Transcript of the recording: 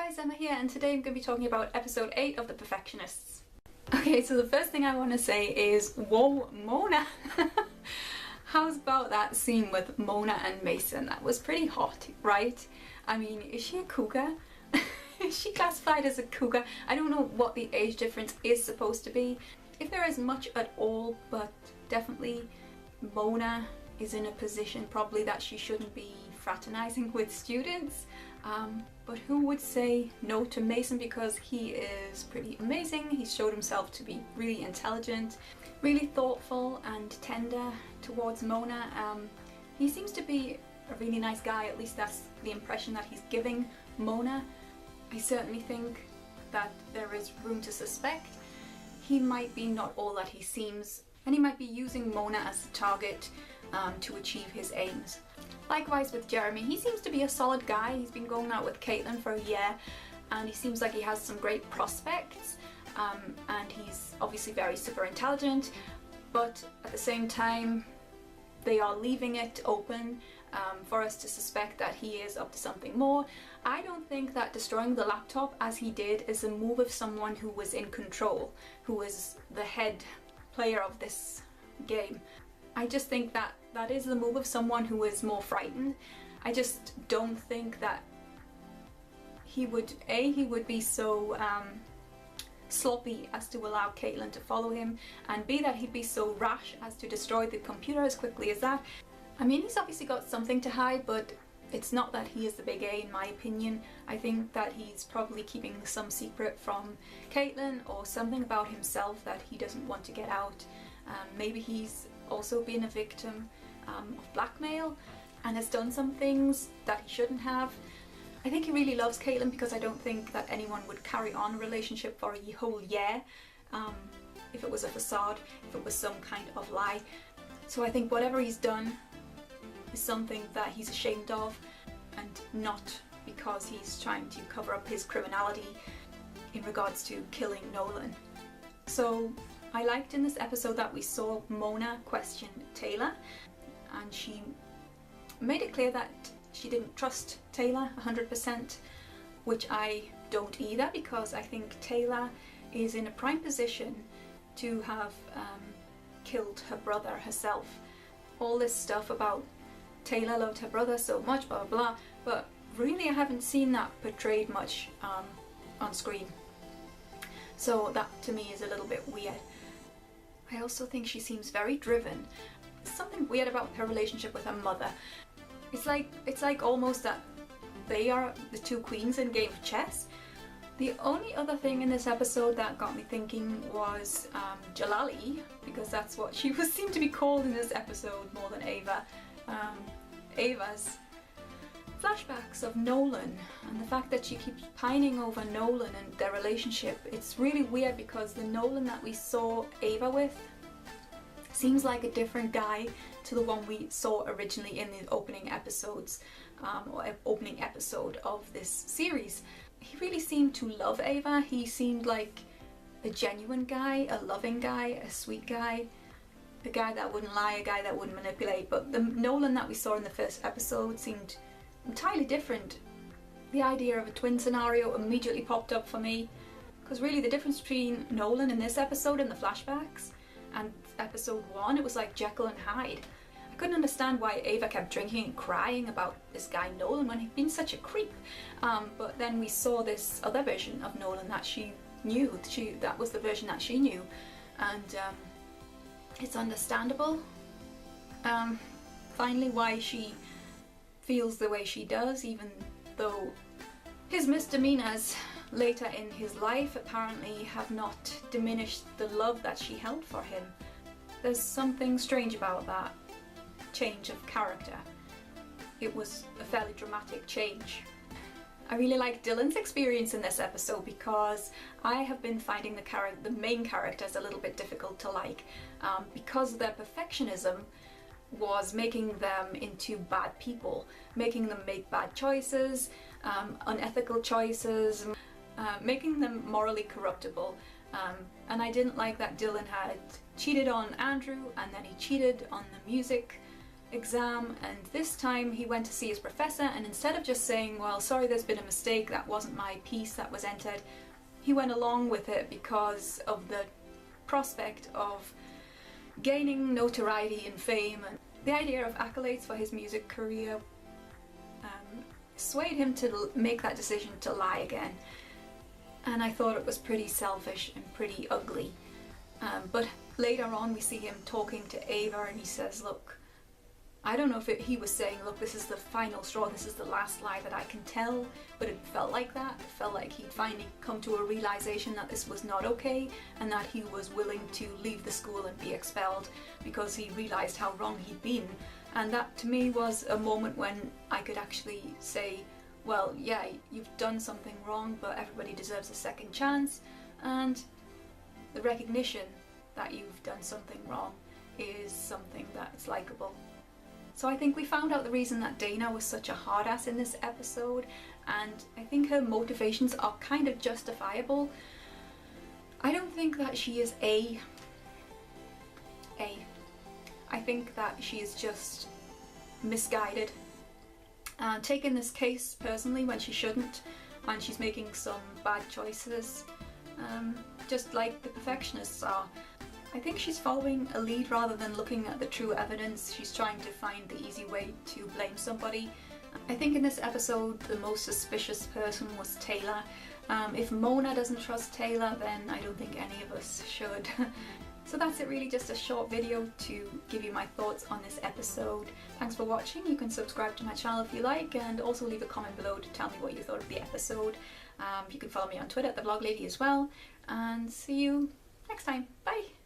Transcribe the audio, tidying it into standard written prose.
guys, Emma here, and today I'm going to be talking about episode 8 of The Perfectionists. Okay, so the first thing I want to say is, whoa, Mona! How's about that scene with Mona and Mason? That was pretty hot, right? I mean, is she a cougar? Is she classified as a cougar? I don't know what the age difference is supposed to be, if there is much at all, but definitely Mona is in a position probably that she shouldn't be fraternizing with students. But who would say no to Mason, because he is pretty amazing. He's showed himself to be really intelligent, really thoughtful and tender towards Mona. He seems to be a really nice guy, at least that's the impression that he's giving Mona. I certainly think that there is room to suspect he might be not all that he seems, and he might be using Mona as a target to achieve his aims. Likewise with Jeremy, he seems to be a solid guy. He's been going out with Caitlin for a year and he seems like he has some great prospects, and he's obviously very super intelligent, but at the same time they are leaving it open for us to suspect that he is up to something more. I don't think that destroying the laptop as he did is a move of someone who was in control, who was the head player of this game. I just think that that is the move of someone who is more frightened. I just don't think that he would be so sloppy as to allow Caitlin to follow him, and B, that he'd be so rash as to destroy the computer as quickly as that. I mean, he's obviously got something to hide, but it's not that he is the big A in my opinion. I think that he's probably keeping some secret from Caitlin, or something about himself that he doesn't want to get out. Maybe he's also been a victim of blackmail and has done some things that he shouldn't have. I think he really loves Caitlin, because I don't think that anyone would carry on a relationship for a whole year if it was a facade, if it was some kind of lie. So I think whatever he's done is something that he's ashamed of, and not because he's trying to cover up his criminality in regards to killing Nolan. So I liked in this episode that we saw Mona question Taylor, and she made it clear that she didn't trust Taylor 100%, which I don't either, because I think Taylor is in a prime position to have killed her brother herself. All this stuff about Taylor loved her brother so much, blah blah blah, but really I haven't seen that portrayed much on screen. So that to me is a little bit weird. I also think she seems very driven. There's something weird about her relationship with her mother. It's like almost that they are the two queens in game of chess. The only other thing in this episode that got me thinking was Jalali, because that's what she seemed to be called in this episode more than Ava. Ava's flashbacks of Nolan, and the fact that she keeps pining over Nolan and their relationship. It's really weird, because the Nolan that we saw Ava with seems like a different guy to the one we saw originally in the opening episodes, or opening episode of this series. He really seemed to love Ava. He seemed like a genuine guy, a loving guy, a sweet guy, a guy that wouldn't lie, a guy that wouldn't manipulate. But the Nolan that we saw in the first episode seemed entirely different. The idea of a twin scenario immediately popped up for me, because really the difference between Nolan in this episode and the flashbacks and episode 1, it was like Jekyll and Hyde. I couldn't understand why Ava kept drinking and crying about this guy Nolan when he'd been such a creep. But then we saw this other version of Nolan that she knew. That was the version that she knew, and it's understandable finally why she feels the way she does, even though his misdemeanors later in his life apparently have not diminished the love that she held for him. There's something strange about that change of character. It was a fairly dramatic change. I really like Dylan's experience in this episode, because I have been finding the main characters a little bit difficult to like, because their perfectionism was making them into bad people, making them make bad choices, unethical choices, making them morally corruptible. And I didn't like that Dylan had cheated on Andrew, and then he cheated on the music exam, and this time he went to see his professor, and instead of just saying, well, sorry, there's been a mistake, that wasn't my piece that was entered, he went along with it because of the prospect of gaining notoriety and fame, and the idea of accolades for his music career swayed him to make that decision to lie again. And I thought it was pretty selfish and pretty ugly. But later on we see him talking to Ava, and he says, look, I don't know if he was saying, look, this is the final straw, this is the last lie that I can tell, but it felt like that. It felt like he'd finally come to a realization that this was not okay, and that he was willing to leave the school and be expelled because he realized how wrong he'd been. And that to me was a moment when I could actually say, well, yeah, you've done something wrong, but everybody deserves a second chance, and the recognition that you've done something wrong is something that's likeable. So I think we found out the reason that Dana was such a hard ass in this episode, and I think her motivations are kind of justifiable. I don't think that she is A. I think that she is just misguided and taking this case personally when she shouldn't, and she's making some bad choices, just like the perfectionists are. I think she's following a lead rather than looking at the true evidence. She's trying to find the easy way to blame somebody. I think in this episode the most suspicious person was Taylor. If Mona doesn't trust Taylor, then I don't think any of us should. So that's it, really, just a short video to give you my thoughts on this episode. Thanks for watching. You can subscribe to my channel if you like, and also leave a comment below to tell me what you thought of the episode. You can follow me on Twitter at TheVlogLady as well, and see you next time. Bye!